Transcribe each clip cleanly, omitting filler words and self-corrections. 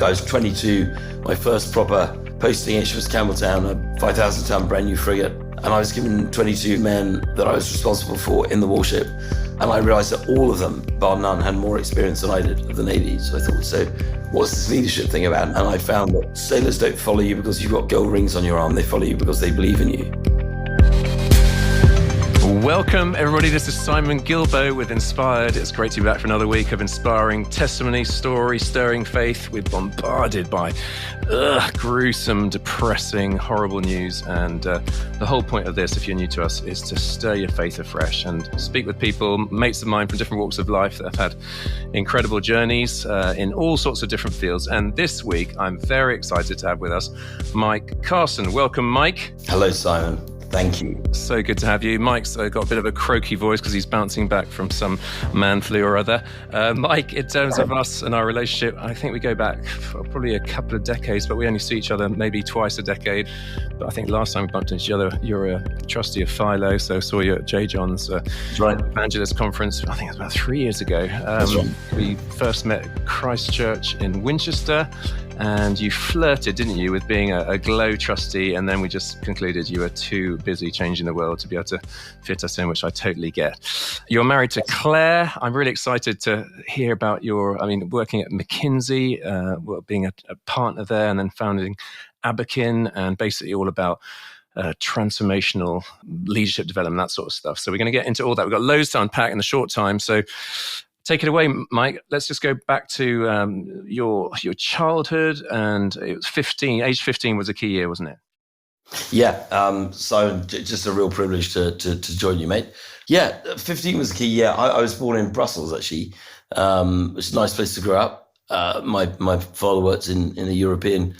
I was 22, my first proper posting HMS Campbelltown, a 5,000 ton brand new frigate. And I was given 22 men that I was responsible for in the warship. And I realized that all of them, bar none, had more experience than I did of the Navy. So I thought, so what's this leadership thing about? And I found that sailors don't follow you because you've got gold rings on your arm. They follow you because they believe in you. Welcome, everybody. This is Simon Gilbo with Inspired. It's great to be back for another week of inspiring testimony, story, stirring faith. We're bombarded by gruesome, depressing, horrible news. And the whole point of this, if you're new to us, is to stir your faith afresh and speak with people, mates of mine from different walks of life that have had incredible journeys in all sorts of different fields. And this week, I'm very excited to have with us Mike Carson. Welcome, Mike. Hello, Simon. Thank you. So good to have you. Mike's got a bit of a croaky voice because he's bouncing back from some man flu or other. Mike, in terms of us and our relationship, I think we go back for probably a couple of decades, but we only see each other maybe twice a decade. But I think last time we bumped into each other, you're a trustee of Philo, so I saw you at J. John's Evangelist Conference, I think it was about 3 years ago. That's right. We first met at Christchurch in Winchester, and you flirted, didn't you, with being a Glow trustee, and then we just concluded you were too busy changing the world to be able to fit us in, which I totally get. You're married to Claire. I'm really excited to hear about working at McKinsey, being a partner there, and then founding Abakin, and basically all about transformational leadership development, that sort of stuff. So we're going to get into all that. We've got loads to unpack in a short time. So take it away, Mike. Let's just go back to your childhood, and it was 15. Age 15 was a key year, wasn't it? Yeah. So just a real privilege to join you, mate. Yeah, 15 was a key year. I was born in Brussels, actually. It's a nice place to grow up. My father worked in a European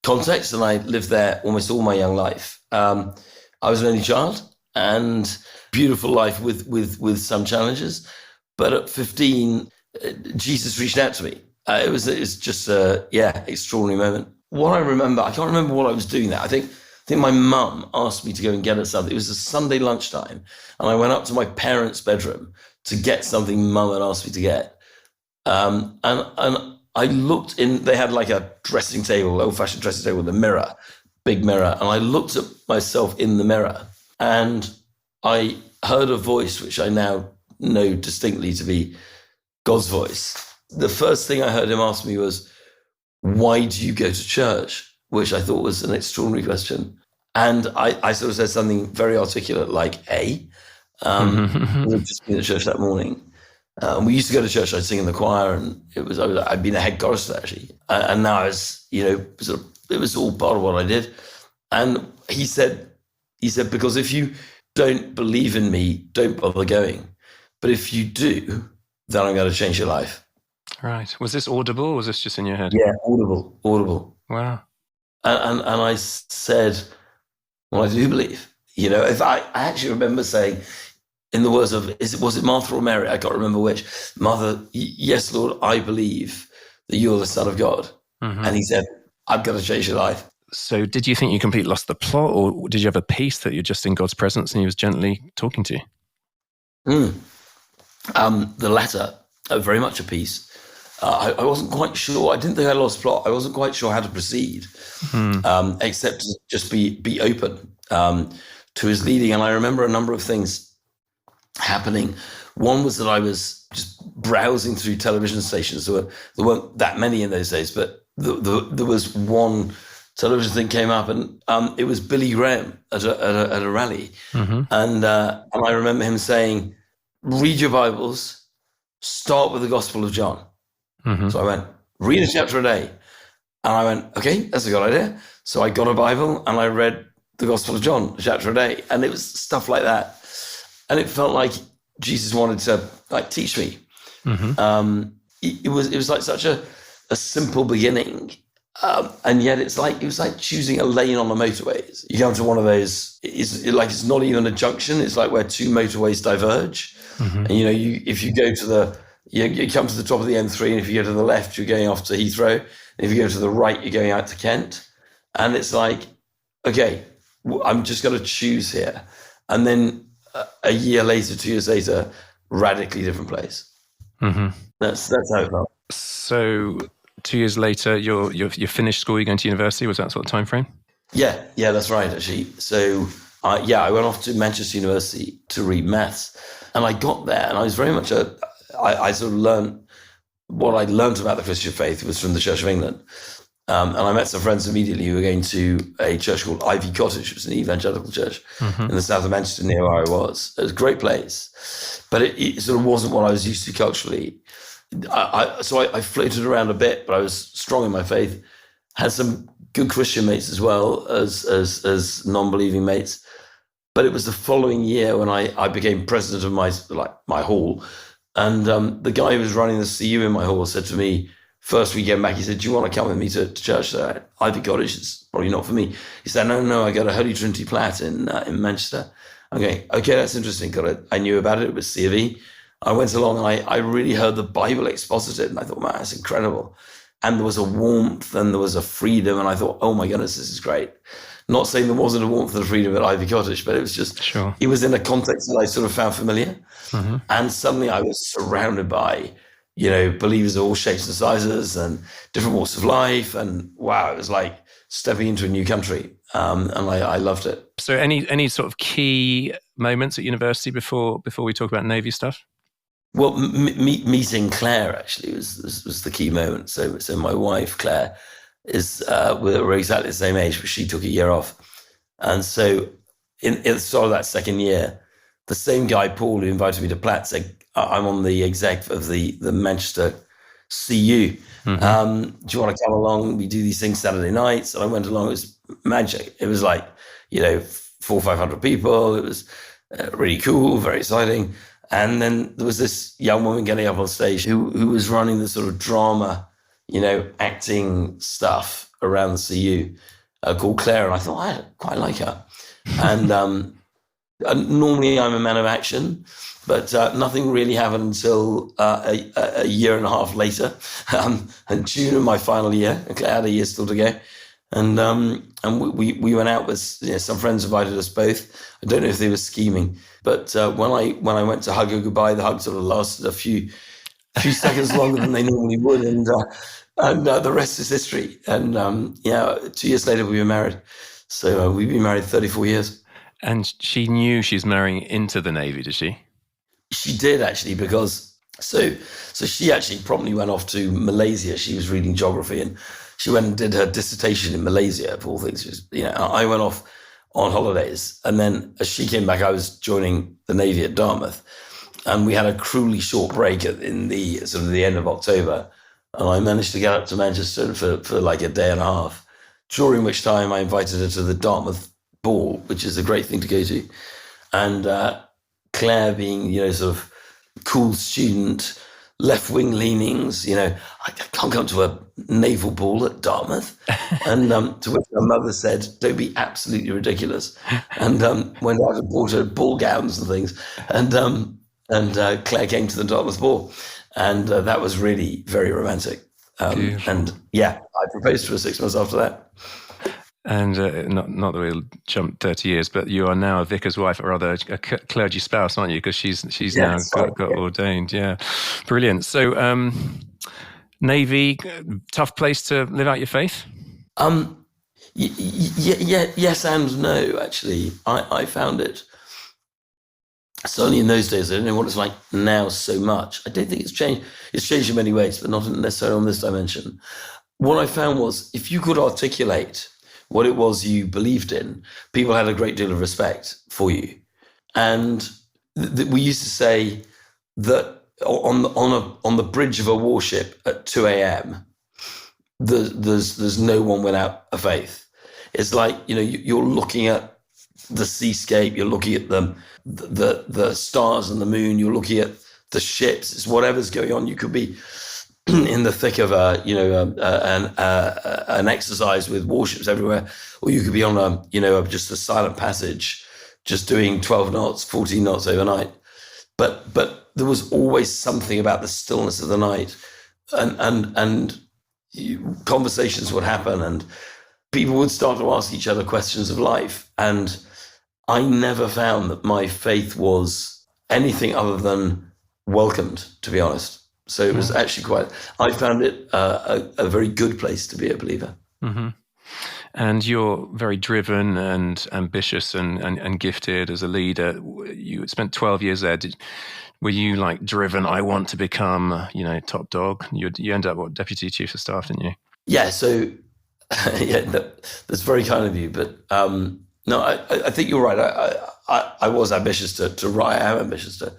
context, and I lived there almost all my young life. I was an only child, and beautiful life with some challenges. But at 15, Jesus reached out to me. It was just extraordinary moment. What I remember, I can't remember what I was doing there. I think my mum asked me to go and get her something. It was a Sunday lunchtime, and I went up to my parents' bedroom to get something mum had asked me to get. And I looked in. They had like a dressing table, old-fashioned dressing table with a mirror, big mirror, and I looked at myself in the mirror, and I heard a voice which I now know distinctly to be God's voice. The first thing I heard him ask me was, "Why do you go to church?" Which I thought was an extraordinary question. And I sort of said something very articulate like, we've just been at church that morning. We used to go to church, I'd sing in the choir, and I'd been a head chorister actually. And now I was, it was all part of what I did. And he said, because if you don't believe in me, don't bother going. But if you do, then I'm going to change your life. Right. Was this audible, or was this just in your head? Yeah, audible. Wow. And I said, well, I do believe. If I actually remember saying, in the words of, was it Martha or Mary? I can't remember which. Mother, yes, Lord, I believe that you're the Son of God. Mm-hmm. And he said, I'm going to change your life. So did you think you completely lost the plot, or did you have a peace that you're just in God's presence and he was gently talking to you? The latter, very much a peace. I wasn't quite sure. I didn't think I lost plot. I wasn't quite sure how to proceed, except to just be open to his leading. And I remember a number of things happening. One was that I was just browsing through television stations. There weren't that many in those days, but there was one television thing came up, and it was Billy Graham at a rally. Mm-hmm. And I remember him saying, read your Bibles, start with the Gospel of John. Mm-hmm. So I went, read a chapter a day. And I went, okay, that's a good idea. So I got a Bible and I read the Gospel of John, a chapter a day. And it was stuff like that. And it felt like Jesus wanted to teach me. Mm-hmm. It was like such a simple beginning. And yet it was like choosing a lane on the motorways. You come to one of those, it's not even a junction. It's like where two motorways diverge. Mm-hmm. And if you go to you come to the top of the M3, and if you go to the left, you're going off to Heathrow. And if you go to the right, you're going out to Kent. And it's like, okay, I'm just going to choose here. And then a year later, 2 years later, radically different place. Mm-hmm. That's how it felt. So 2 years later, you're finished school, you're going to university. Was that sort of time frame? Yeah, that's right, actually. So, I went off to Manchester University to read maths. And I got there, and I was very much I sort of learned what I'd learned about the Christian faith was from the Church of England. And I met some friends immediately who were going to a church called Ivy Cottage, which was an evangelical church in the south of Manchester near where I was. It was a great place, but it sort of wasn't what I was used to culturally. So I floated around a bit, but I was strong in my faith. Had some good Christian mates as well as non-believing mates. But it was the following year when I became president of my hall, and the guy who was running the CU in my hall said to me, first weekend back, he said, "Do you want to come with me to church there? Ivy Cottage is probably not for me." He said, No, I got a Holy Trinity Plat in Manchester. I'm going, okay, that's interesting. I knew about it. It was C of E. I went along and I really heard the Bible exposited, and I thought, man, that's incredible. And there was a warmth and there was a freedom, and I thought, oh my goodness, this is great. Not saying there wasn't a warmth and a freedom at Ivy Cottage, but it was just, It was in a context that I sort of found familiar. And suddenly I was surrounded by, believers of all shapes and sizes and different walks of life. And wow, it was like stepping into a new country. And I loved it. So any sort of key moments at university before we talk about Navy stuff? Well, meeting Claire actually was the key moment. So my wife, Claire, we're exactly the same age, but she took a year off. And so in sort of that second year, the same guy, Paul, who invited me to Platt, said, I'm on the exec of the Manchester CU. Do you want to come along? We do these things Saturday nights. And I went along. It was magic. It was like, 400 or 500 people. It was really cool, very exciting. And then there was this young woman getting up on stage who was running the sort of drama, acting stuff around the CU called Claire. And I thought, I quite like her. And normally I'm a man of action, but nothing really happened until a year and a half later, in June of my final year. Claire had a year still to go. And we went out with some friends invited us both. I don't know if they were scheming, but when I went to hug her goodbye, the hug sort of lasted a few seconds longer than they normally would, and the rest is history. And 2 years later we were married. So we've been married 34 years. And she knew she's marrying into the Navy, did she? She did, actually, because so she actually promptly went off to Malaysia. She was reading geography, and she went and did her dissertation in Malaysia, of all things. I went off on holidays, and then as she came back, I was joining the Navy at Dartmouth, and we had a cruelly short break in the sort of the end of October, and I managed to get up to Manchester for like a day and a half, during which time I invited her to the Dartmouth ball, which is a great thing to go to, and Claire, being sort of cool student, left-wing leanings, I can't come to a naval ball at Dartmouth. And to which her mother said, don't be absolutely ridiculous. And went out and bought her ball gowns and things. And Claire came to the Dartmouth ball. And that was really very romantic. And I proposed to her 6 months after that. And not that we'll jump 30 years, but you are now a vicar's wife, or rather a clergy spouse, aren't you? Because she's now got ordained. Yeah, brilliant. So, Navy, tough place to live out your faith? Yes and no, actually. I found it, certainly in those days, I don't know what it's like now so much. I don't think it's changed. It's changed in many ways, but not necessarily on this dimension. What I found was, if you could articulate what it was you believed in, people had a great deal of respect for you. And we used to say that on the bridge of a warship at 2 a.m., there's no one without a faith. It's like, you're looking at the seascape, you're looking at the stars and the moon, you're looking at the ships. It's whatever's going on. You could be in the thick of an exercise with warships everywhere, or you could be on just a silent passage, just doing 12 knots, 14 knots overnight. But there was always something about the stillness of the night, and conversations would happen, and people would start to ask each other questions of life. And I never found that my faith was anything other than welcomed, to be honest. So it was actually I found it a very good place to be a believer. Mm-hmm. And you're very driven and ambitious and gifted as a leader. You spent 12 years there. Were you like driven? I want to become, top dog. You end up deputy chief of staff, didn't you? Yeah. So yeah, that's very kind of you. But no, I think you're right. I was ambitious I am ambitious to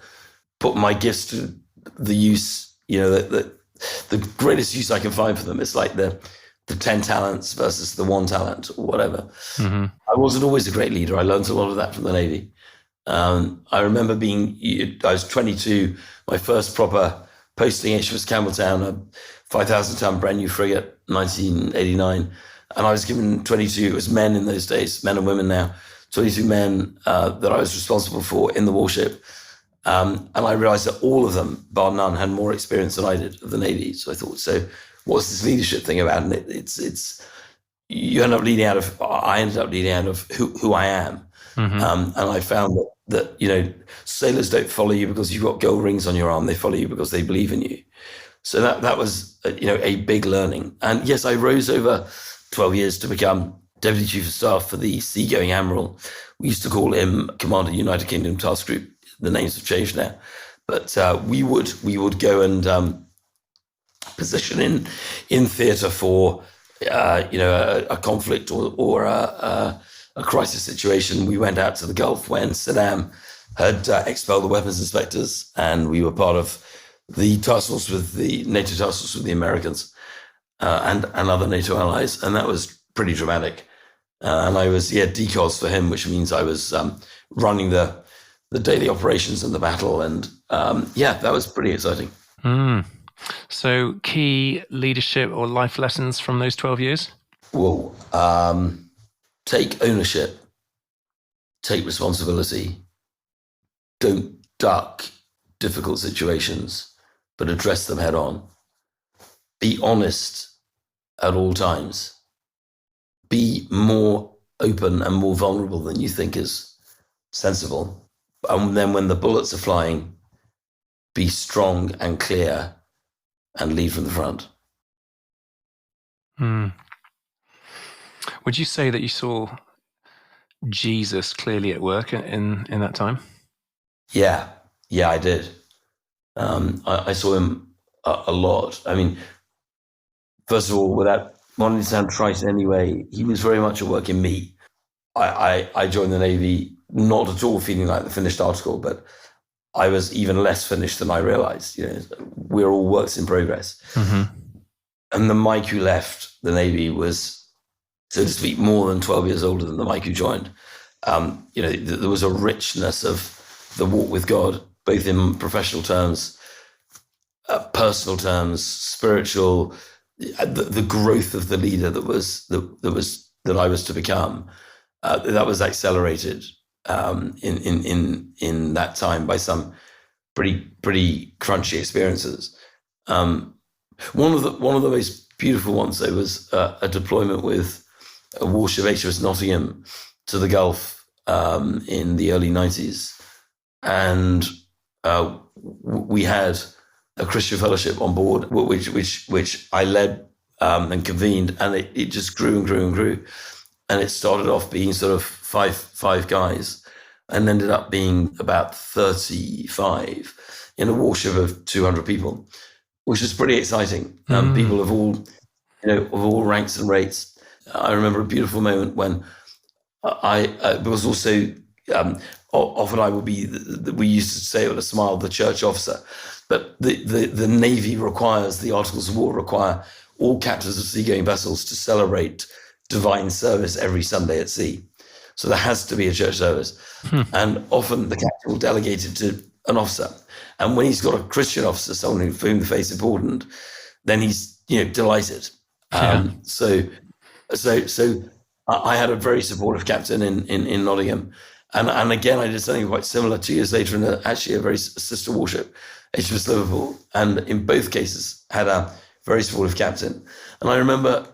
put my gifts to the use. The greatest use I can find for them. It's like the 10 talents versus the 1 talent or whatever. Mm-hmm. I wasn't always a great leader. I learned a lot of that from the Navy. I remember I was 22, my first proper posting HMS Campbelltown, a 5,000 ton brand new frigate, 1989. And I was given 22, it was men in those days, men and women now, 22 men that I was responsible for in the warship. And I realized that all of them, bar none, had more experience than I did of the Navy. So I thought, what's this leadership thing about? And I ended up leading out of who I am. Mm-hmm. And I found that sailors don't follow you because you've got gold rings on your arm. They follow you because they believe in you. So that was a big learning. And yes, I rose over 12 years to become Deputy Chief of Staff for the seagoing Admiral. We used to call him Commander United Kingdom Task Group. The names have changed now, but we would go and position in theatre for a conflict or a crisis situation. We went out to the Gulf when Saddam had expelled the weapons inspectors, and we were part of the task force with the NATO task force with the Americans and other NATO allies, and that was pretty dramatic. And I was decos for him, which means I was running the daily operations and the battle, and that was pretty exciting. So key leadership or life lessons from those 12 years? Well, take ownership, take responsibility, don't duck difficult situations, but address them head on. Be honest at all times. Be more open and more vulnerable than you think is sensible. And then when the bullets are flying, be strong and clear and lead from the front. Would you say that you saw Jesus clearly at work in that time? Yeah, I did. I saw him a lot. I mean, first of all, without wanting to sound trite in any way, he was very much at work in me. I joined the Navy not at all feeling like the finished article, but I was even less finished than I realized. We're all works in progress. Mm-hmm. And the Mike who left the Navy was, so to speak, more than 12 years older than the Mike who joined. There was a richness of the walk with God, both in professional terms, personal terms, spiritual, the growth of the leader that I was to become. That was accelerated in that time by some pretty crunchy experiences. One of the most beautiful ones though was a deployment with a warship HMS Nottingham to the Gulf in the early 90s, and we had a Christian fellowship on board, which I led and convened, and it just grew and grew and grew. And it started off being sort of five guys and ended up being about 35 in a warship of 200 people, which was pretty exciting. People of all ranks and rates. I remember a beautiful moment when I was also, often I would be, we used to say with a smile, the church officer, but the Navy requires, the Articles of War require all captains of seagoing vessels to celebrate divine service every Sunday at sea. So there has to be a church service. And often the captain will delegate it to an officer. And when he's got a Christian officer, someone for whom the faith's important, then he's, delighted. So I had a very supportive captain in Nottingham. And again, I did something quite similar 2 years later in actually a very sister warship, HMS Liverpool. And in both cases had a very supportive captain. And I remember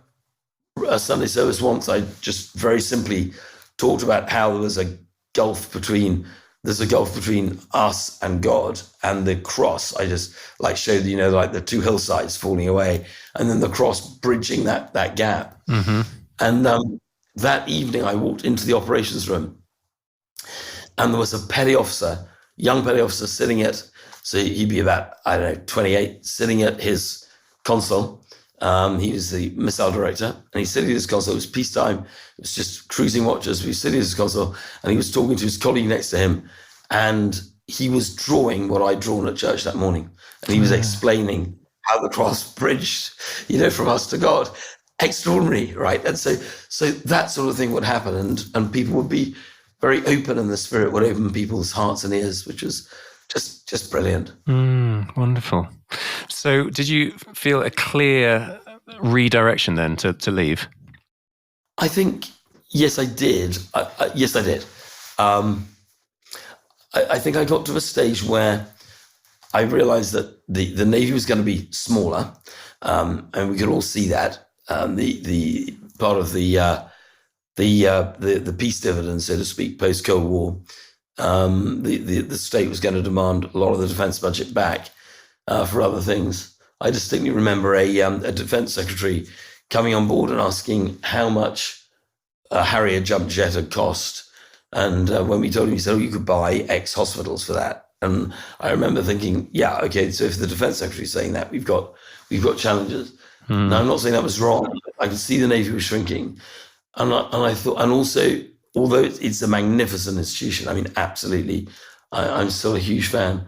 a Sunday service once, I just very simply talked about how there was a gulf between there's a gulf between us and God, and the cross. I just like showed, like the two hillsides falling away, and then the cross bridging that gap. Mm-hmm. And that evening, I walked into the operations room, and there was a young petty officer sitting so he'd be about, I don't know, 28, sitting at his console. He was the missile director, and he's sitting at his console. It was peacetime. It was just cruising watches. He was sitting at his console, and he was talking to his colleague next to him, and he was drawing what I'd drawn at church that morning, and he was explaining how the cross bridged, from us to God. Extraordinary, right? And so that sort of thing would happen, and people would be very open, and the Spirit would open people's hearts and ears, which was just brilliant. Wonderful. So did you feel a clear redirection then to leave? I think, yes, I did. Yes, I did. I think I got to a stage where I realized that the Navy was going to be smaller, and we could all see that. The part of the peace dividend, so to speak, post Cold War, the state was going to demand a lot of the defence budget back for other things. I distinctly remember a defence secretary coming on board and asking how much a Harrier jump jet had cost, and when we told him, he said, "Oh, you could buy X hospitals for that." And I remember thinking, yeah, okay, so if the defence secretary is saying that, we've got challenges. Now, I'm not saying that was wrong. I could see the Navy was shrinking. And I thought, and also, although it's a magnificent institution, I mean, absolutely, I'm still a huge fan,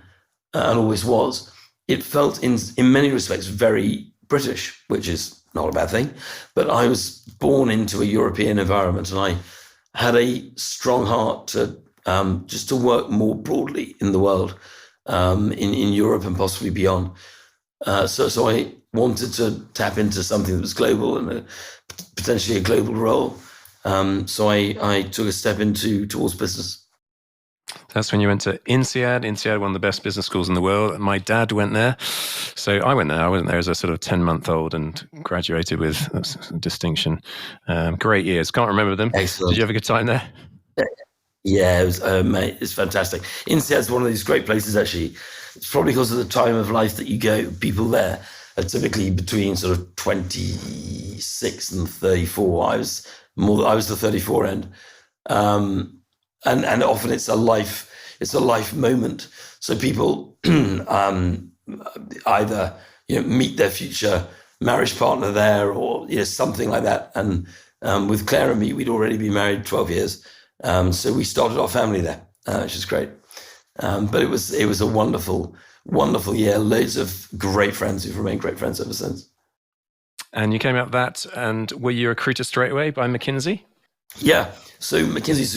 and always was. It felt in many respects very British, which is not a bad thing. But I was born into a European environment, and I had a strong heart to just to work more broadly in the world, in Europe and possibly beyond. So I wanted to tap into something that was global and potentially a global role. So I took a step towards business. That's when you went to INSEAD. INSEAD, one of the best business schools in the world. My dad went there. So I went there. I went there as a sort of 10-month-old and graduated with distinction. Great years. Can't remember them. Excellent. Did you have a good time there? Yeah, it was, mate, it's fantastic. INSEAD's one of these great places, actually. It's probably because of the time of life that you go. People there are typically between sort of 26 and 34. I was the 34 end. And often it's a life moment. So people either meet their future marriage partner there, or something like that. And with Claire and me, we'd already been married 12 years. So we started our family there, which is great. But it was a wonderful, wonderful year. Loads of great friends who've remained great friends ever since. And you came out of that, and were you recruited straight away by McKinsey? Yeah. So McKinsey's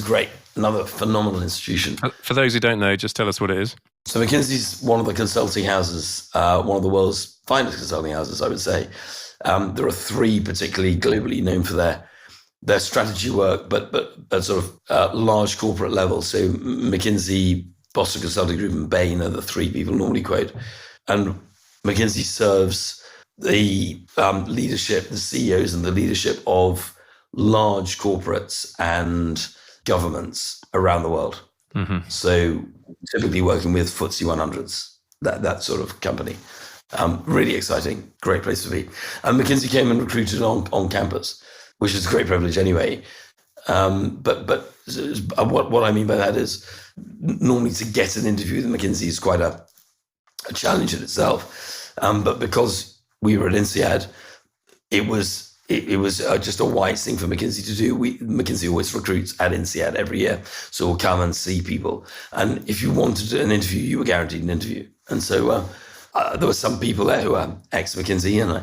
another phenomenal institution. For those who don't know, just tell us what it is. So McKinsey's one of the consulting houses, one of the world's finest consulting houses, I would say. There are three particularly globally known for their strategy work, but at sort of large corporate level. So McKinsey, Boston Consulting Group, and Bain are the three people normally quote. And McKinsey serves the leadership, the CEOs and the leadership of large corporates and governments around the world. Mm-hmm. So typically working with FTSE 100s, that sort of company. Really exciting, great place to be. And McKinsey came and recruited on campus, which is a great privilege anyway. But what I mean by that is normally to get an interview with McKinsey is quite a challenge in itself. But because we were at INSEAD, it was just a wise thing for McKinsey to do. McKinsey always recruits at INSEAD every year, so we'll come and see people. And if you wanted an interview, you were guaranteed an interview. And so there were some people there who are ex-McKinsey, and I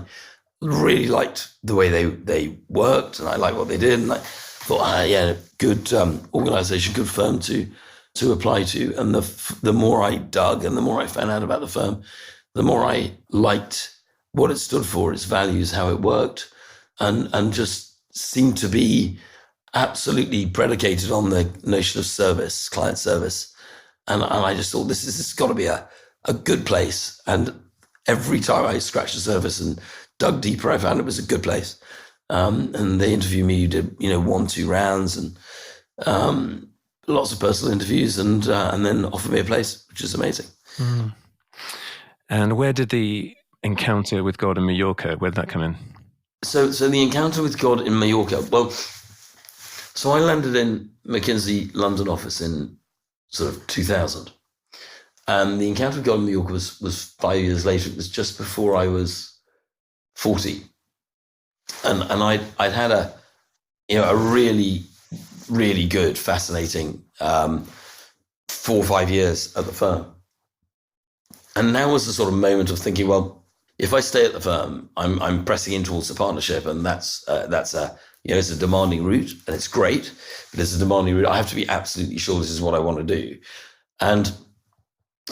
really liked the way they worked, and I liked what they did, and I thought, good organisation, good firm to apply to. And the more I dug and the more I found out about the firm, the more I liked what it stood for, its values, how it worked, and just seemed to be absolutely predicated on the notion of service, client service. And I just thought, this has got to be a good place. And every time I scratched the surface and dug deeper, I found it was a good place. And they interviewed me, you did, 1-2 rounds. And lots of personal interviews, and then offered me a place, which is amazing. Mm. And where did the encounter with God in Mallorca, where did that come in? So the encounter with God in Mallorca, well, so I landed in McKinsey London office in sort of 2000. And the encounter with God in Mallorca was 5 years later. It was just before I was 40. And I'd had a really, really good, fascinating 4 or 5 years at the firm. And now was the sort of moment of thinking, well, if I stay at the firm, I'm pressing in towards the partnership, and that's it's a demanding route, and it's great, but it's a demanding route. I have to be absolutely sure this is what I want to do. And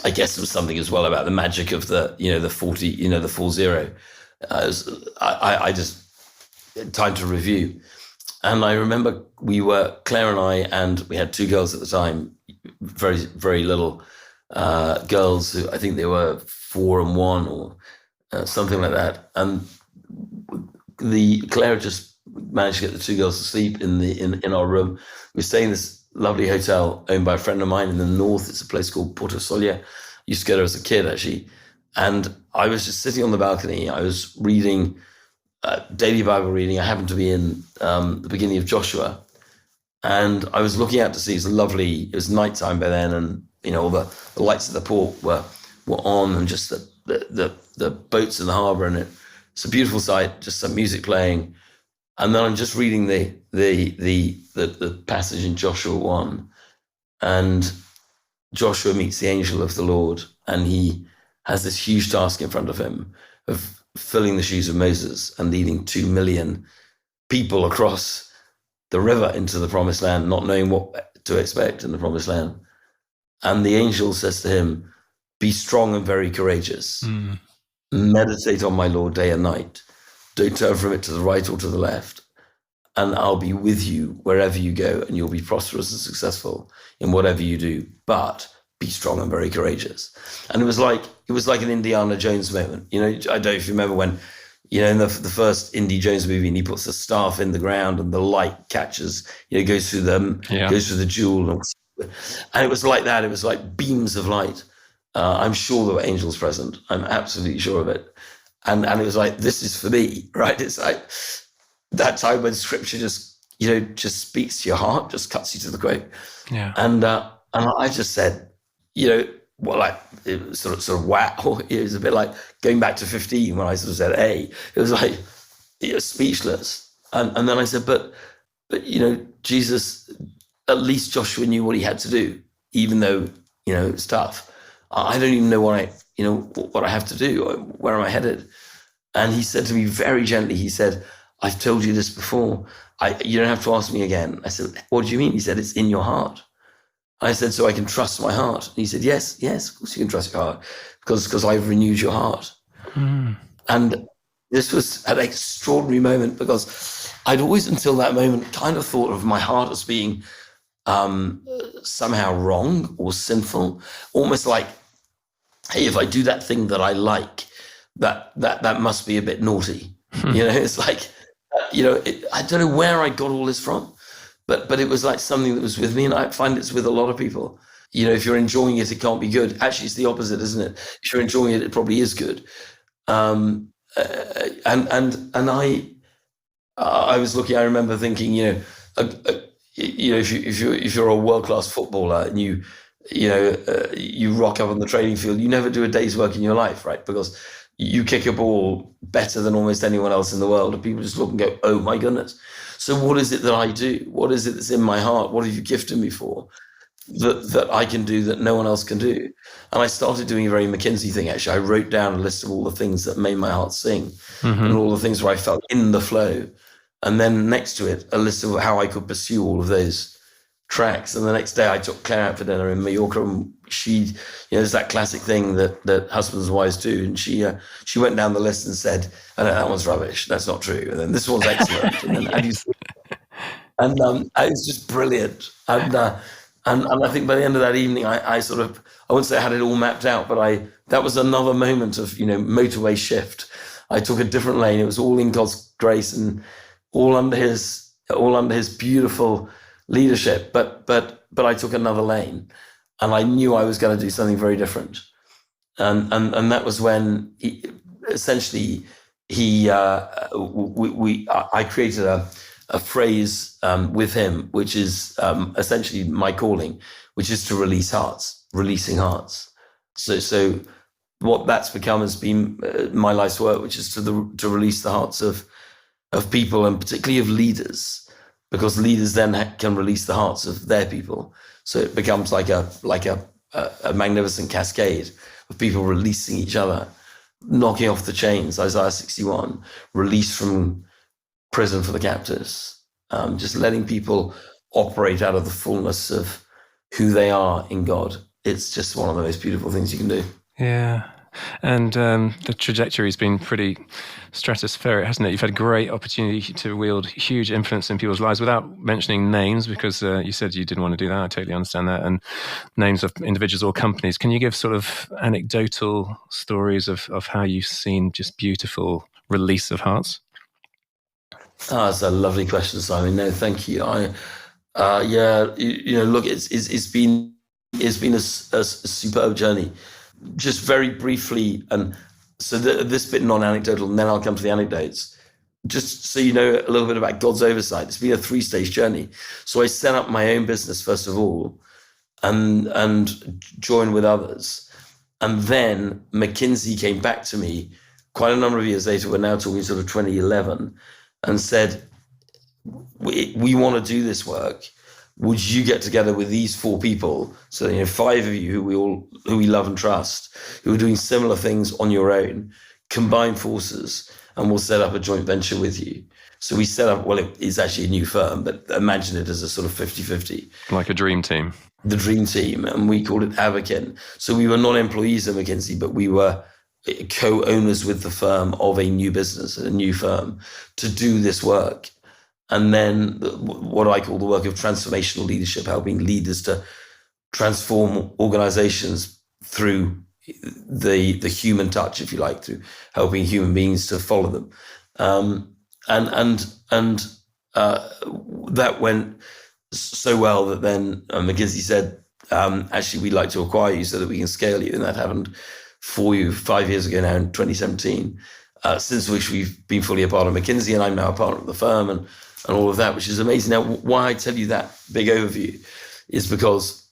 I guess there was something as well about the magic of the 40, the 40. I just time to review. And I remember Claire and I, and we had 2 girls at the time, very, very little girls who I think they were 4 and 1 or something like that. And Claire just managed to get the 2 girls to sleep in our room. We were staying in this lovely hotel owned by a friend of mine in the north. It's a place called Porto Solia. I used to go there as a kid, actually. And I was just sitting on the balcony. I was reading daily Bible reading. I happened to be in the beginning of Joshua. And I was looking out to sea. It was nighttime by then, and all the lights at the port were on, and just the boats in the harbour, and it's a beautiful sight, just some music playing. And then I'm just reading the passage in Joshua 1, and Joshua meets the angel of the Lord, and he has this huge task in front of him of filling the shoes of Moses and leading 2 million people across the river into the promised land, not knowing what to expect in the promised land. And the angel says to him, "Be strong and very courageous. Meditate on my law day and night. Don't turn from it to the right or to the left. And I'll be with you wherever you go, and you'll be prosperous and successful in whatever you do. But be strong and very courageous." And it was like an Indiana Jones moment. I don't know if you remember when, in the first Indy Jones movie, and he puts the staff in the ground and the light catches, goes through the jewel. And it was like that. It was like beams of light. I'm sure there were angels present. I'm absolutely sure of it. And it was like, this is for me, right? It's like that time when scripture just speaks to your heart, just cuts you to the quick. Yeah. And I just said, it was sort of wow. It was a bit like going back to 15 when I sort of said, hey, it was like, speechless. And then I said, but Jesus, at least Joshua knew what he had to do, even though, it's tough. I don't even know what I have to do. Where am I headed? And he said to me very gently, he said, "I've told you this before. You don't have to ask me again." I said, "What do you mean?" He said, "It's in your heart." I said, "So I can trust my heart?" And he said, yes, of course you can trust your heart, because I've renewed your heart. And this was an extraordinary moment, because I'd always until that moment kind of thought of my heart as being somehow wrong or sinful, almost like, hey, if I do that thing that I like, that must be a bit naughty. It's like, I don't know where I got all this from, but it was like something that was with me, and I find it's with a lot of people. If you're enjoying it, it can't be good. Actually, it's the opposite, isn't it? If you're enjoying it, it probably is good. And I was looking. I remember thinking, if you're a world-class footballer and you rock up on the training field, you never do a day's work in your life, right? Because you kick a ball better than almost anyone else in the world, and people just look and go, "Oh my goodness." So what is it that I do? What is it that's in my heart? What have you gifted me for that I can do that no one else can do? And I started doing a very McKinsey thing, actually. I wrote down a list of all the things that made my heart sing, and all the things where I felt in the flow. And then next to it, a list of how I could pursue all of those tracks. And the next day I took Claire out for dinner in Mallorca, and she, there's that classic thing that husbands and wives do. And she went down the list and said, "Oh, no, that one's rubbish. That's not true. And then this one's excellent." And then it was just brilliant. And I think by the end of that evening, I wouldn't say I had it all mapped out, but that was another moment of, motorway shift. I took a different lane. It was all in God's grace and all under his beautiful leadership. But but I took another lane, and I knew I was going to do something very different. And that was when essentially I created a phrase with him, which is essentially my calling, which is to release hearts, releasing hearts. So what that's become has been my life's work, which is to release the hearts of people, and particularly of leaders, because leaders then can release the hearts of their people. So it becomes like a magnificent cascade of people releasing each other, knocking off the chains. Isaiah 61, release from prison for the captives, just letting people operate out of the fullness of who they are in God. It's just one of the most beautiful things you can do. Yeah. And the trajectory has been pretty stratospheric, hasn't it? You've had great opportunity to wield huge influence in people's lives without mentioning names, because you said you didn't want to do that. I totally understand that. And names of individuals or companies. Can you give sort of anecdotal stories of how you've seen just beautiful release of hearts? That's a lovely question, Simon. No, thank you. Look, it's been a superb journey. Just very briefly, and so this bit non-anecdotal, and then I'll come to the anecdotes. Just so you know a little bit about God's oversight, it's been a 3-stage journey. So I set up my own business first of all, and joined with others, and then McKinsey came back to me quite a number of years later. We're now talking sort of 2011, and said, "We want to do this work. Would you get together with these 4 people? So 5 of you who we love and trust, who are doing similar things on your own, combine forces, and we'll set up a joint venture with you." So we set up, well, it's actually a new firm, but imagine it as a sort of 50-50. Like a dream team. The dream team, and we called it Avakin. So we were not employees of McKinsey, but we were co-owners with the firm of a new business, a new firm, to do this work. And then what I call the work of transformational leadership, helping leaders to transform organizations through the human touch, if you like, through helping human beings to follow them. That went so well that then McKinsey said, actually, we'd like to acquire you so that we can scale you. And that happened for you 5 years ago now in 2017, since which we've been fully a part of McKinsey, and I'm now a partner of the firm, and all of that, which is amazing. Now, why I tell you that big overview is because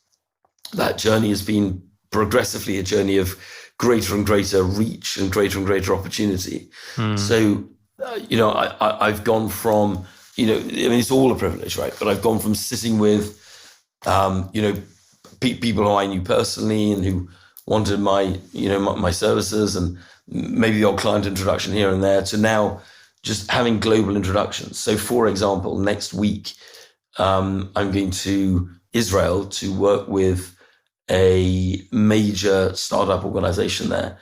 that journey has been progressively a journey of greater and greater reach and greater opportunity. So, I've gone from, it's all a privilege, right? But I've gone from sitting with, people who I knew personally and who wanted my services, and maybe the odd client introduction here and there, to now just having global introductions. So, for example, next week, I'm going to Israel to work with a major startup organization there,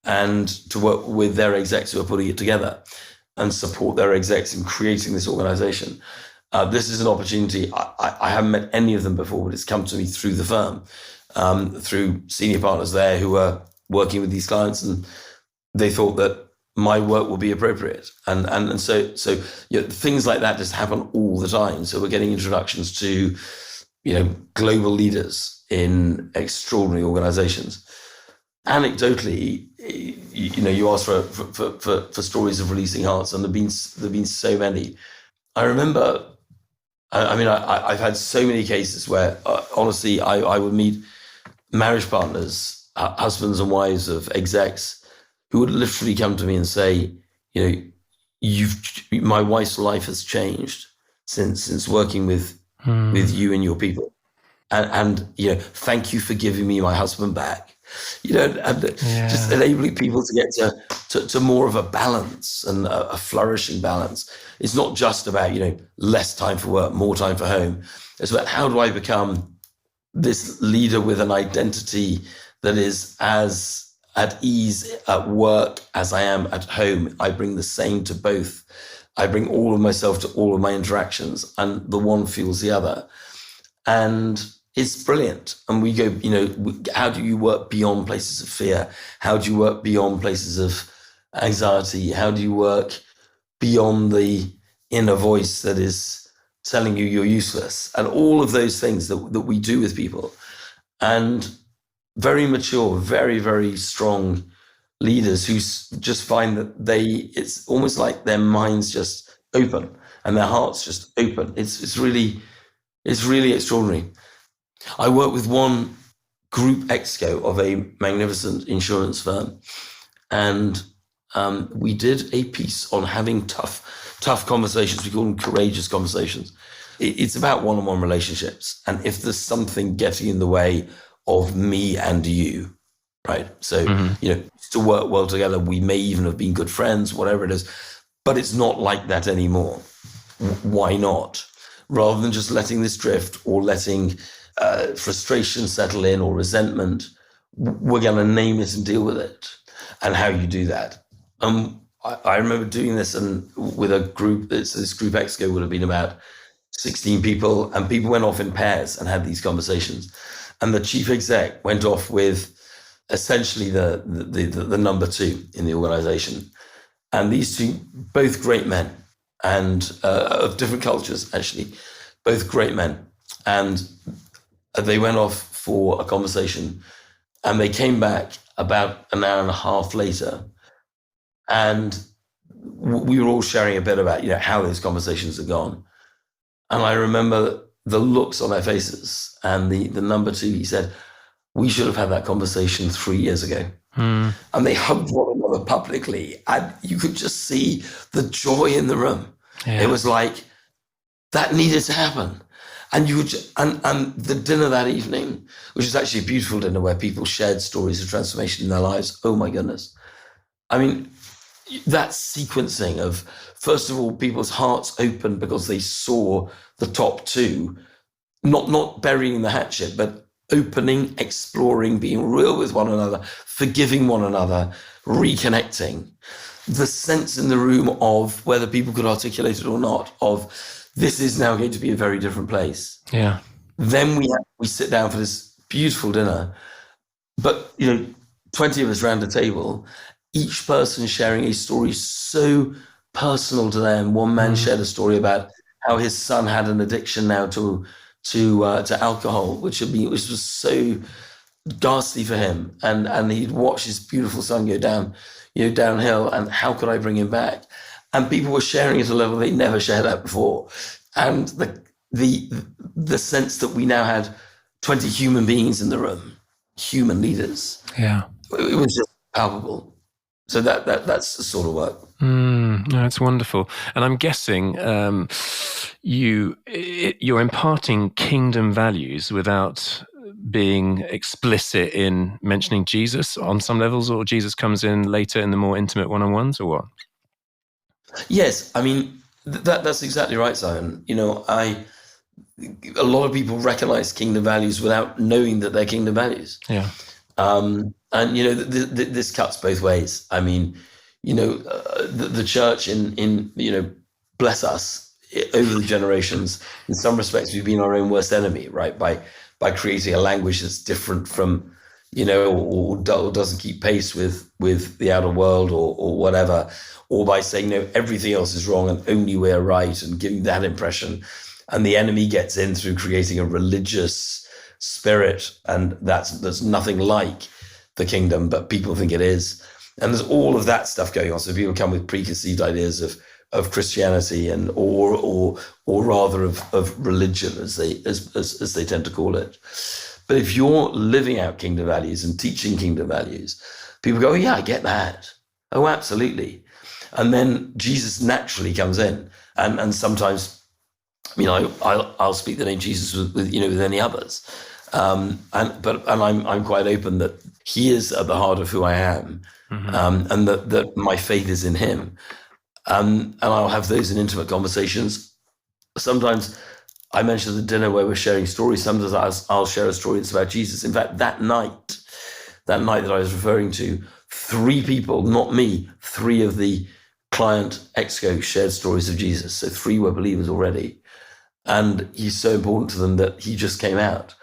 and to work with their execs who are putting it together and support their execs in creating this organization. This is an opportunity. I haven't met any of them before, but it's come to me through the firm, through senior partners there who are working with these clients, and they thought that my work will be appropriate. And so things like that just happen all the time. So we're getting introductions to, global leaders in extraordinary organizations. Anecdotally, you asked for stories of releasing hearts, and there've been so many. I remember, I've had so many cases where, honestly, I would meet marriage partners, husbands and wives of execs, who would literally come to me and say, my wife's life has changed since working with you and your people, and thank you for giving me my husband back. Just enabling people to get to more of a balance, and a flourishing balance. It's not just about less time for work, more time for home. It's about, how do I become this leader with an identity that is as at ease at work as I am at home. I bring the same to both. I bring all of myself to all of my interactions, and the one fuels the other. And it's brilliant. And we go, how do you work beyond places of fear? How do you work beyond places of anxiety? How do you work beyond the inner voice that is telling you you're useless, and all of those things that we do with people. And very mature, very, very strong leaders who just find that it's almost like their minds just open and their hearts just open. It's really extraordinary. I work with one group exco of a magnificent insurance firm, and we did a piece on having tough conversations. We call them courageous conversations. It's about one-on-one relationships, and if there's something getting in the way of me and you, right? So, to work well together, we may even have been good friends, whatever it is, but it's not like that anymore. Why not? Rather than just letting this drift or letting frustration settle in or resentment, we're going to name it and deal with it. And how you do that. I remember doing this and with a group, this group exco would have been about 16 people, and people went off in pairs and had these conversations. And the chief exec went off with essentially the number two in the organization. And these two, both great men, and of different cultures, actually, both great men. And they went off for a conversation, and they came back about an hour and a half later. And we were all sharing a bit about, how those conversations had gone. And I remember the looks on their faces, and the number two, he said, we should have had that conversation 3 years ago. And they hugged one another publicly, and you could just see the joy in the room. Yeah. It was like, that needed to happen. And and the dinner that evening, which was actually a beautiful dinner where people shared stories of transformation in their lives. Oh my goodness. I mean, that sequencing of, first of all, people's hearts open because they saw the top two, not burying the hatchet, but opening, exploring, being real with one another, forgiving one another, reconnecting. The sense in the room of, whether people could articulate it or not, of this is now going to be a very different place. Yeah. Then we sit down for this beautiful dinner, but 20 of us around the table, each person sharing a story so personal to them. One man shared a story about how his son had an addiction now to alcohol, which was so ghastly for him, and he'd watched his beautiful son go downhill, and how could I bring him back? And people were sharing at a level they never shared at before, and the sense that we now had 20 human beings in the room, human leaders. Yeah, it was just palpable. So that's the sort of work. No, it's wonderful. And I'm guessing you're imparting kingdom values without being explicit in mentioning Jesus on some levels, or Jesus comes in later in the more intimate one-on-ones, or what? Yes, I mean, that's exactly right, Simon. A lot of people recognize kingdom values without knowing that they're kingdom values. Yeah. And this cuts both ways. I mean, the church in bless us, over the generations, in some respects, we've been our own worst enemy, right? By creating a language that's different from, or doesn't keep pace with the outer world or whatever, or by saying, no, everything else is wrong and only we're right, and giving that impression. And the enemy gets in through creating a religious spirit, and that's nothing like the kingdom, but people think it is. And there's all of that stuff going on. So people come with preconceived ideas of Christianity or rather of religion, as they tend to call it. But if you're living out kingdom values and teaching kingdom values, people go, oh, yeah, I get that. Oh, absolutely. And then Jesus naturally comes in, and sometimes, I'll speak the name Jesus with any others. And I'm quite open that he is at the heart of who I am, and that my faith is in him. And I'll have those in intimate conversations. Sometimes I mentioned the dinner where we're sharing stories. Sometimes I'll share a story that's about Jesus. In fact, that night that I was referring to, 3 people, not me, 3 of the client exco shared stories of Jesus. So 3 were believers already. And he's so important to them that he just came out.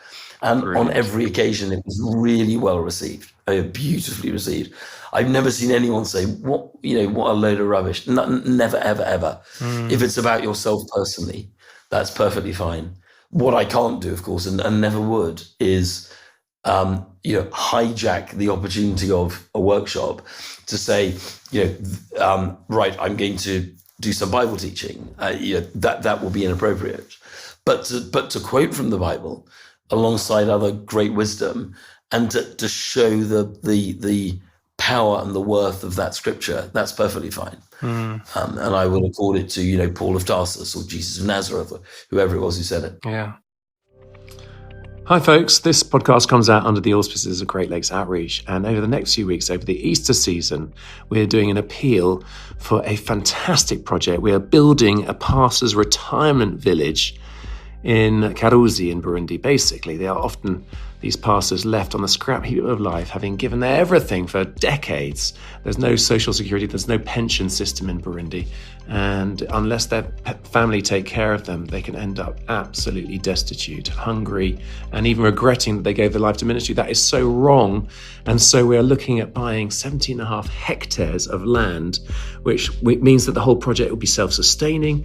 And on every occasion, it was really well received, beautifully received. I've never seen anyone say, what a load of rubbish. Never, ever, ever. If it's about yourself personally. That's perfectly fine. What I can't do, of course, and never would, is hijack the opportunity of a workshop to say, right, I'm going to do some Bible teaching. That will be inappropriate. But to quote from the Bible alongside other great wisdom, and to show the power and the worth of that scripture, that's perfectly fine. And I would accord it to Paul of Tarsus or Jesus of Nazareth or whoever it was who said it. Yeah. Hi folks, this podcast comes out under the auspices of Great Lakes Outreach, and over the next few weeks, over the Easter season, we're doing an appeal for a fantastic project. We are building a pastor's retirement village in Karuzi in Burundi. Basically, they are often these pastors left on the scrap heap of life, having given their everything for decades. There's no social security, there's no pension system in Burundi. And unless their family take care of them, they can end up absolutely destitute, hungry, and even regretting that they gave their life to ministry. That is so wrong. And so we're looking at buying 17.5 hectares of land, which means that the whole project will be self-sustaining.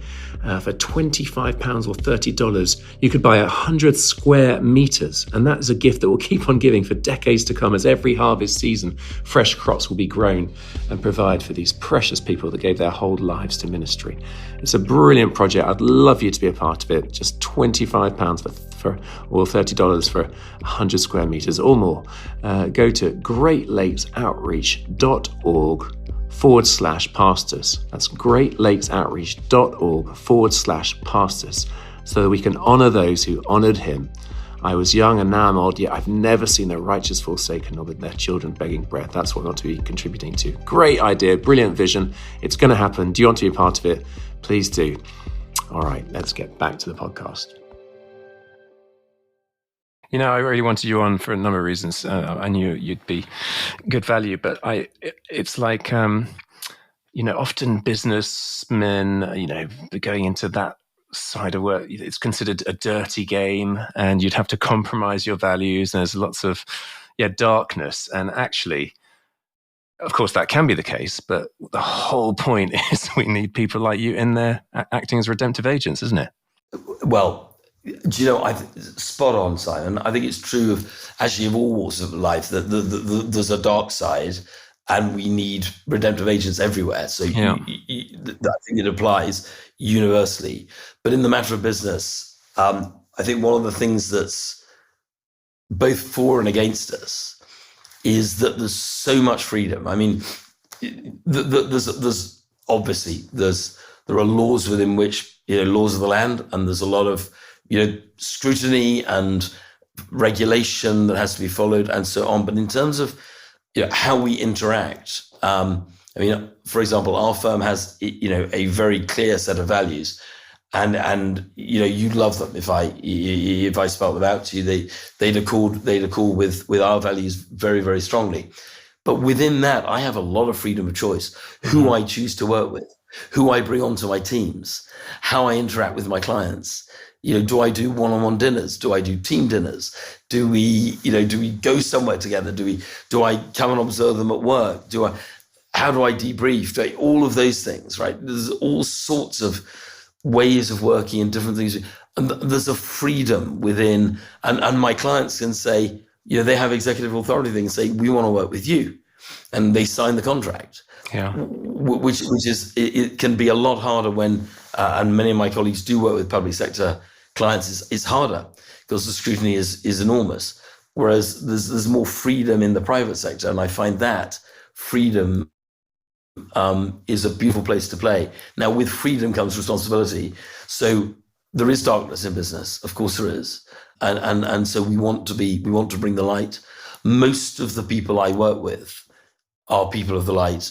For £25 or $30, you could buy 100 square meters. And that is a gift that will keep on giving for decades to come, as every harvest season, fresh crops will be grown and provide for these precious people that gave their whole lives to ministry. It's a brilliant project. I'd love you to be a part of it. Just £25 or $30 for 100 square meters or more. Go to greatlakesoutreach.org/pastors. That's greatlakesoutreach.org/pastors, so that we can honor those who honored him. I was young and now I'm old, yet I've never seen the righteous forsaken or with their children begging bread. That's what we want to be contributing to. Great idea, brilliant vision. It's going to happen. Do you want to be a part of it? Please do. All right, let's get back to the podcast. I really wanted you on for a number of reasons. I knew you'd be good value, but it's like, often businessmen, going into that side of work, it's considered a dirty game, and you'd have to compromise your values. And there's lots of darkness. And actually, of course, that can be the case, but the whole point is we need people like you in there acting as redemptive agents, isn't it? Well, do you know, spot on, Simon. I think it's true of all walks of life that there's a dark side, and we need redemptive agents everywhere. So I think it applies universally. But in the matter of business, I think one of the things that's both for and against us is that there's so much freedom. I mean, there's obviously there are laws within which, laws of the land, and there's a lot of scrutiny and regulation that has to be followed and so on. But in terms of how we interact, for example, our firm has a very clear set of values, and you'd love them if I spelt them out to you. They'd accord with our values very, very strongly. But within that, I have a lot of freedom of choice. Who I choose to work with, who I bring onto my teams, how I interact with my clients. Do I do one-on-one dinners? Do I do team dinners? Do we go somewhere together? Do I come and observe them at work? How do I debrief? All of those things, right? There's all sorts of ways of working and different things. And there's a freedom within, and my clients can say, they have executive authority. They can say, we want to work with you. And they sign the contract. Yeah. Which is, it can be a lot harder when, and many of my colleagues do work with public sector clients, is harder because the scrutiny is enormous. Whereas there's more freedom in the private sector. And I find that freedom is a beautiful place to play. Now, with freedom comes responsibility. So there is darkness in business. Of course there is. And so we want to bring the light. Most of the people I work with are people of the light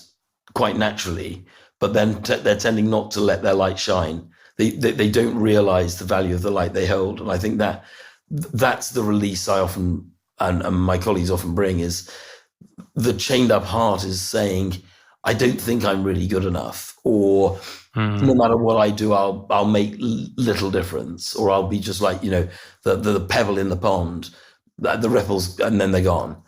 quite naturally, but then they're tending not to let their light shine. They don't realize the value of the light they hold. And I think that's the release I often, and my colleagues often bring, is the chained up heart is saying, I don't think I'm really good enough, or no matter what I do, I'll make little difference, or I'll be just like, the pebble in the pond, the ripples, and then they're gone.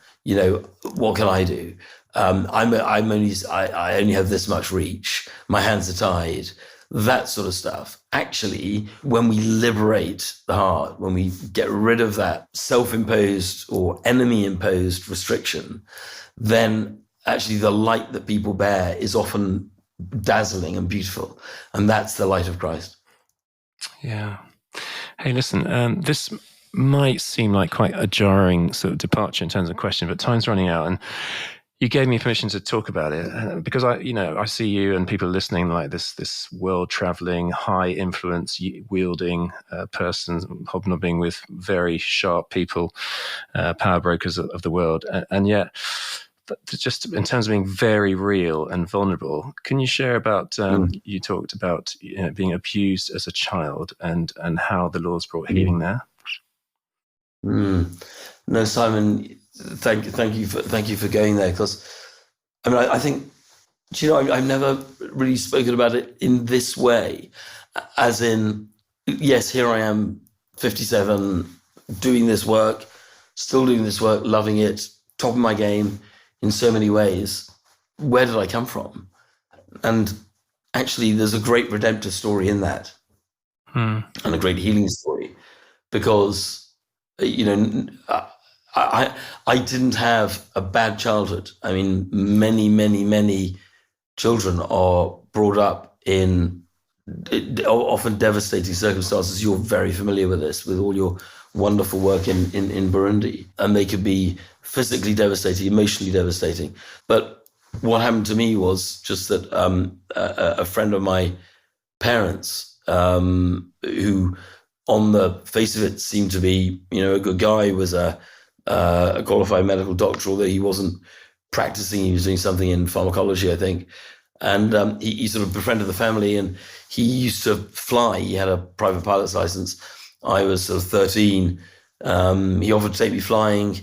What can I do? I only have this much reach. My hands are tied. that sort of stuff. Actually, when we liberate the heart, when we get rid of that self-imposed or enemy-imposed restriction, then actually the light that people bear is often dazzling and beautiful. And that's the light of Christ. Yeah. Hey, listen, this might seem like quite a jarring sort of departure in terms of question, but time's running out, and you gave me permission to talk about it because I see you and people listening like this world-traveling, high-influence wielding person, hobnobbing with very sharp people, power brokers of the world, and yet, just in terms of being very real and vulnerable, can you share about? You talked about being abused as a child and how the Lord's brought healing there. No, Simon, thank you for going there, because I mean I think, I've never really spoken about it in this way, as in, yes, here I am, 57, doing this work, still doing this work, loving it, top of my game in so many ways. Where did I come from? And actually, there's a great redemptive story in that, and a great healing story, because I didn't have a bad childhood. I mean, many children are brought up in often devastating circumstances. You're very familiar with this, with all your wonderful work in Burundi. And they could be physically devastating, emotionally devastating. But what happened to me was just that a friend of my parents, who on the face of it seemed to be, a good guy, was a qualified medical doctor, although he wasn't practicing. He was doing something in pharmacology, I think. And he sort of befriended the family, and he used to fly. He had a private pilot's license. I was sort of 13. He offered to take me flying.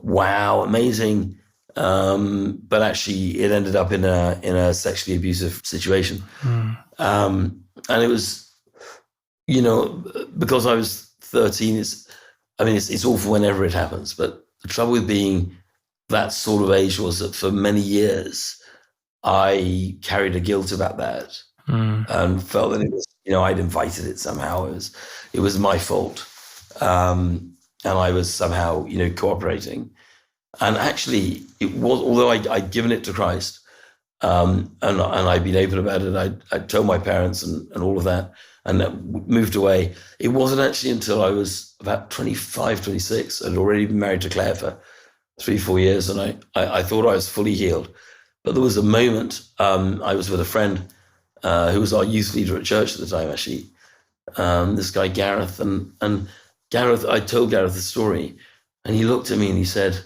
Wow, amazing. But actually, it ended up in a sexually abusive situation. And it was, because I was 13, it's awful whenever it happens. But the trouble with being that sort of age was that for many years, I carried a guilt about that, and felt that it was, I'd invited it somehow. It was my fault. And I was somehow, cooperating. And actually it was, although I'd given it to Christ, and I'd been open about it, I'd told my parents and all of that, and moved away. It wasn't actually until I was about 25, 26, I'd already been married to Claire for 3-4 years, and I thought I was fully healed. But there was a moment, I was with a friend who was our youth leader at church at the time, actually, this guy Gareth, and Gareth, I told Gareth the story, and he looked at me and he said,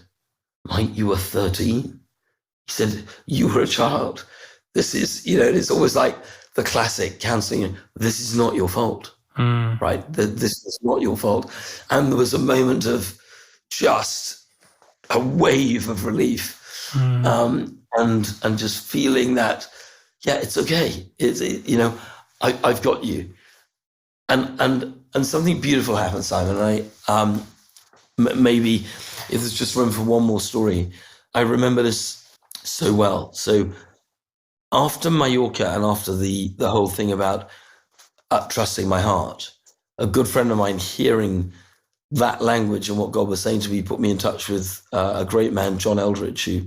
"Mike, you were 13. He said, "You were a child. This is, it's always like the classic counseling. This is not your fault, right? This is not your fault." And there was a moment of just a wave of relief, and just feeling that, yeah, it's okay. I've got you. And something beautiful happened, Simon. Maybe if there's just room for one more story, I remember this so well. So after Mallorca and after the whole thing about trusting my heart, a good friend of mine, hearing that language and what God was saying to me, put me in touch with a great man, John Eldridge, who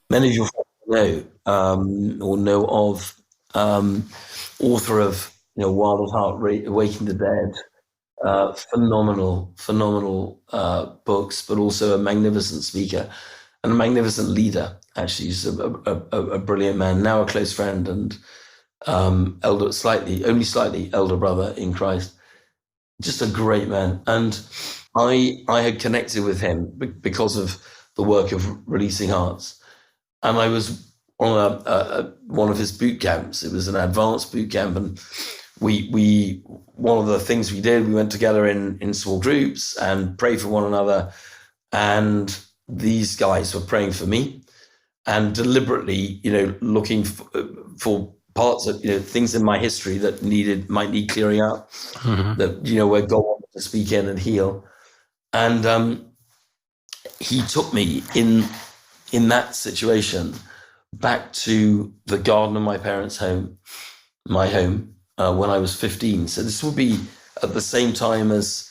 many of your friends know or know of, author of Wild at Heart, Waking the Dead, phenomenal books, but also a magnificent speaker and a magnificent leader. Actually, he's a brilliant man, now a close friend, and only slightly elder brother in Christ. Just a great man. And I had connected with him because of the work of Releasing Hearts. And I was on one of his boot camps. It was an advanced boot camp. And we one of the things we did, we went together in small groups and prayed for one another. And these guys were praying for me and deliberately, looking for parts of, things in my history that might need clearing up, that, where God wanted to speak in and heal. And he took me in that situation back to the garden of my parents' home, my home, when I was 15. So this would be at the same time as,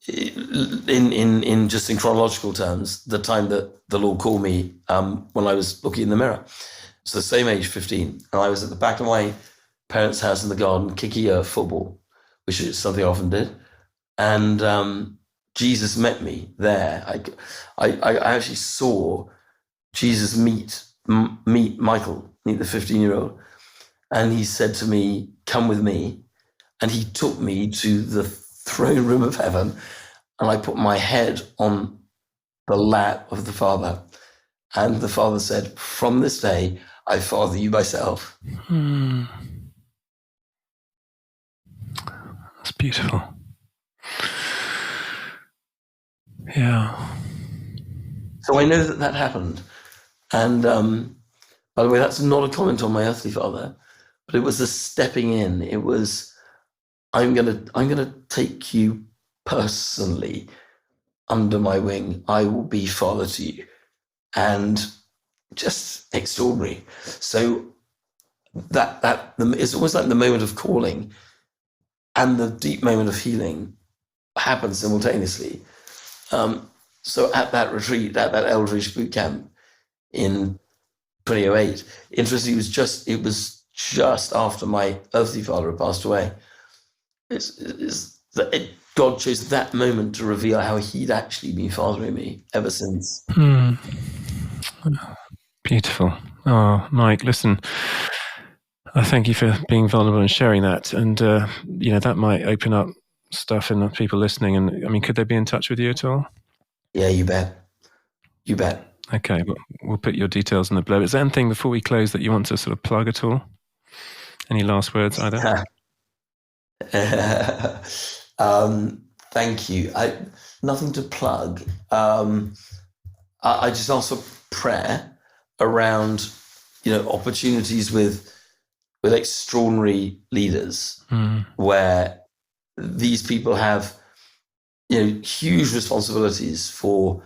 in just in chronological terms, the time that the Lord called me when I was looking in the mirror. So the same age, 15. And I was at the back of my parents' house in the garden kicking a football, which is something I often did. And Jesus met me there. I actually saw Jesus meet Michael, meet the 15-year-old. And he said to me, come with me. And he took me to the throne room of heaven. And I put my head on the lap of the Father. And the Father said, from this day, I father you myself. That's beautiful. Yeah. So I know that happened. And by the way, that's not a comment on my earthly father, but it was a stepping in. It was, I'm gonna take you personally under my wing. I will be father to you. And just extraordinary. So it's almost like the moment of calling and the deep moment of healing happen simultaneously. So at that retreat, at that Eldridge boot camp in 2008, interestingly, it was just after my earthly father had passed away. God chose that moment to reveal how he'd actually been fathering me ever since. Beautiful. Oh, Mike, listen, I thank you for being vulnerable and sharing that. And, that might open up stuff in the people listening. And I mean, could they be in touch with you at all? Yeah, you bet. You bet. Okay, we'll put your details in the below. Is there anything before we close that you want to sort of plug at all? Any last words either? Thank you. Nothing to plug. I just ask for prayer around, opportunities with extraordinary leaders, where these people have, huge responsibilities for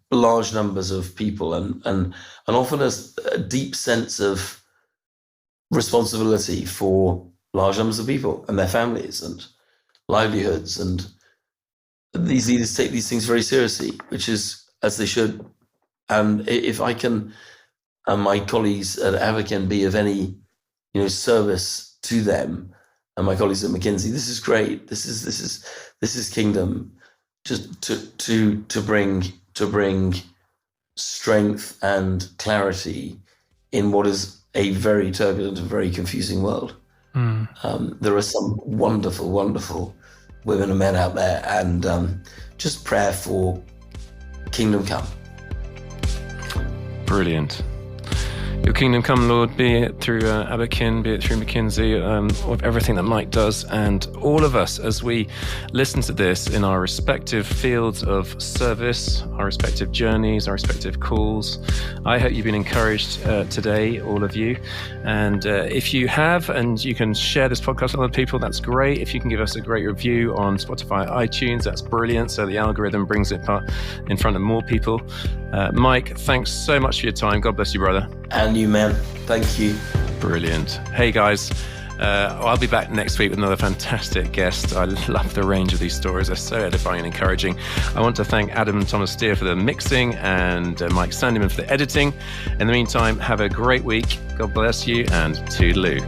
large numbers of people, and often a deep sense of responsibility for large numbers of people and their families and livelihoods. And these leaders take these things very seriously, which is as they should. And if I can, and my colleagues at Ava can be of any, service to them, and my colleagues at McKinsey, this is great. This is kingdom. Just to bring strength and clarity in what is a very turbulent and very confusing world. There are some wonderful, wonderful women and men out there, and just prayer for kingdom come. Brilliant. Your kingdom come, Lord, be it through Abakin, be it through McKinsey, of everything that Mike does, and all of us as we listen to this in our respective fields of service, our respective journeys, our respective calls. I hope you've been encouraged today, all of you. And if you have, and you can share this podcast with other people, that's great. If you can give us a great review on Spotify, iTunes, that's brilliant. So the algorithm brings it in front of more people. Mike, thanks so much for your time. God bless you, brother. And you, man. Thank you. Brilliant. Hey, guys. I'll be back next week with another fantastic guest. I love the range of these stories. They're so edifying and encouraging. I want to thank Adam and Thomas Steer for the mixing and Mike Sandyman for the editing. In the meantime, have a great week. God bless you, and toodaloo.